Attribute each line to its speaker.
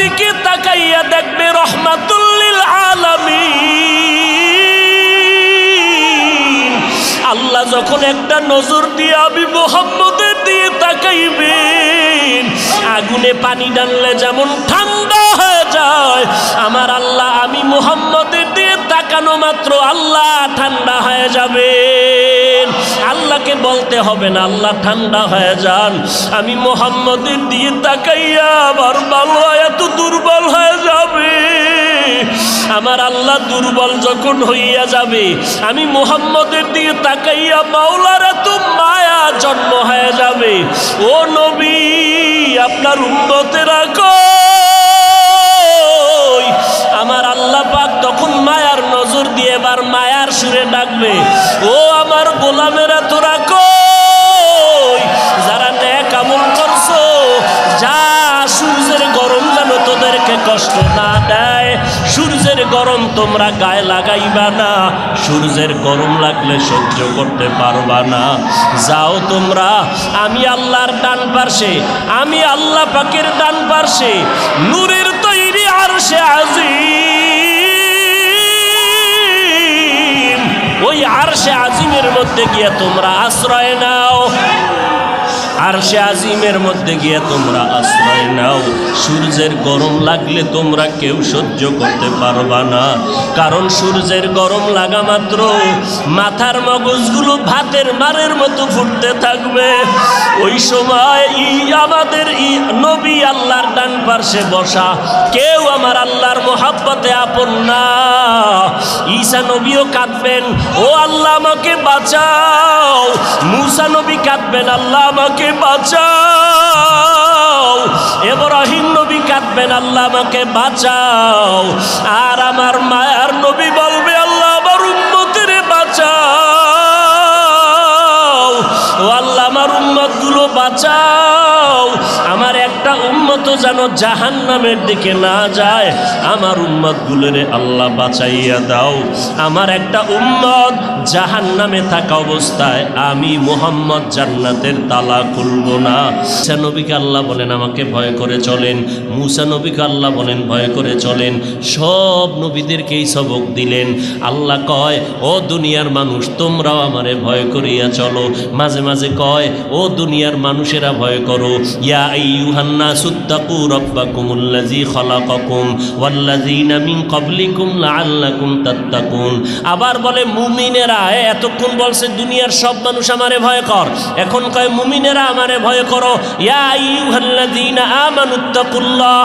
Speaker 1: দিকে তাকাইয়া দেখবে রহমাতুল লিল আলামিন। আল্লাহ যখন একটা নজর দিয়ে আমি মুহাম্মদের দিয়ে তাকাইবেন, আগুনে পানি ডাললে যেমন ঠান্ডা হয়ে যায়, আমার আল্লাহ আমি মুহাম্মদের দিয়ে তাকানো মাত্র আল্লাহ ঠান্ডা হয়ে যাবেন। আল্লাহকে বলতে হবে না আল্লাহ ঠান্ডা হয়ে যান। আমি মুহাম্মদের দিয়ে তাকাইয়া আমার বাবা এত দুর্বল হয়ে যাবে, আমার আল্লাহ দুর্বল যখন হইয়া যাবে, আমি মুহাম্মদের দিয়ে তাকাইয়া মাওলার এত মায়া জন্ম হয়ে যাবে। ও নবী, আপনার উম্মতেরা কই? আমার আল্লাহ পাক তখন মায়ার নজর দিয়ে এবার মায়ার সুরে ডাকবে, ও আমার গোলামেরা তোরা কই? যারা নেক আমল করছো, যা সূর্যের গরম যেন তোদেরকে কষ্ট না দেয়। সূর্যের গরম তোমরা গায়ে লাগাইবা না, সূর্যের গরম লাগলে সহ্য করতে পারবা না। যাও তোমরা, আমি আল্লাহর ডান পার্শ্বে, আমি আল্লাহ পাকের ডান পার্শ্বে নূরের তৈরি আরশে আজিম, ওই আরশে আজিমের মধ্যে গিয়ে তোমরা আশ্রয় নাও। আরশে আজিমের মধ্যে গিয়ে তোমরা আশ্রয় নাও। সূর্যের গরম লাগলে তোমরা কেউ সহ্য করতে পারবা না, কারণ সূর্যের গরম লাগা মাত্র মাথার মগজগুলো ভাতের মারের মতো ফুটতে থাকবে। ওই সময় আমাদের নবী আল্লাহর ডান পার্শ্বে বসা, কেউ আমার আল্লাহর মোহাব্বতে আপন না। ঈসা নবীও কাঁদবেন, ও আল্লাহ আমাকে বাঁচাও। মূসা নবী কাঁদবেন, আল্লাহ আমাকে বাঁচাও। ইব্রাহিম নবী কাঁদবেন, আল্লাহ আমাকে বাঁচাও। আর আমার মায়ার নবী বলবে, আল্লাহ আমার উম্মতের বাঁচাও। ও আল্লাহ আমার উম্মতগুলো বাঁচাও। আমার একটা উম্মত যেন জাহান্নামের দিকে না যায়, আমার উম্মতগুলোরে আল্লাহ বাঁচাইয়া দাও। আমার একটা উম্মত জাহান্নামে থাকা অবস্থায় আমি মুহাম্মদ জান্নাতের তালা খুলব না। ঈসা নবীকে আল্লাহ বলেন আমাকে ভয় করে চলেন, মূসা নবীকে আল্লাহ বলেন ভয় করে চলেন। সব নবীদেরকে এই সবক দিলেন। আল্লাহ কয়, ও দুনিয়ার মানুষ তোমরাও আমারে ভয় করিয়া চলো। মাঝে মাঝে কয়, ও দুনিয়ার মানুষেরা ভয় করো। ইয়া আইয়ুহান নাসু তাকু রাব্বাকুমুল্লাযী খালাকাকুম ওয়াল্লাযীনা মিন ক্বাবলিকুম লাআল্লাকুম তাত্তাকুন। আবার বলে মুমিনেরা, এতক্ষণ বলছে দুনিয়ার সব মানুষ আমারে ভয় কর, এখন কয় মুমিনেরা আমারে ভয় করো। ইয়া আইয়ুহাল্লাযীনা আমানুত্তাকুল্লাহ